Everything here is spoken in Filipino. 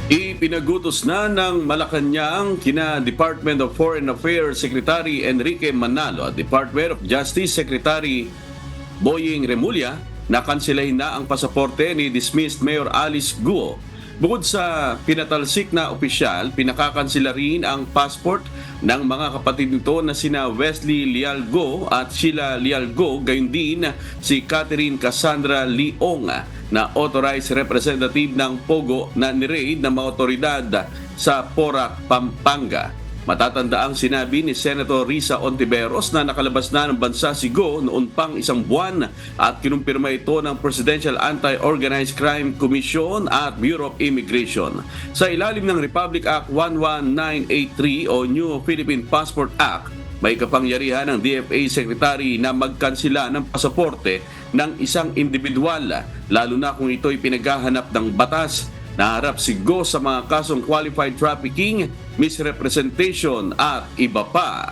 Ipinagutos na ng Malacanang kina Department of Foreign Affairs Secretary Enrique Manalo at Department of Justice Secretary Boying Remulla na kansilahin na ang pasaporte ni dismissed Mayor Alice Guo. Bukod sa pinatalsik na opisyal, pinakakansila rin ang passport ng mga kapatid nito na sina Wesley Lialgo at Sheila Lialgo, gayon din si Catherine Cassandra Leong na authorized representative ng Pogo na ni-raid ng mga otoridad sa Porac, Pampanga. Matatandaang sinabi ni Senator Risa Ontiveros na nakalabas na ng bansa si Go noon pang isang buwan at kinumpirma ito ng Presidential Anti-Organized Crime Commission at Bureau of Immigration. Sa ilalim ng Republic Act 11983 o New Philippine Passport Act, may kapangyarihan ng DFA Secretary na magkansila ng pasaporte ng isang individual, lalo na kung ito'y pinaghahanap ng batas. Naharap si Go sa mga kasong qualified trafficking, misrepresentation at iba pa.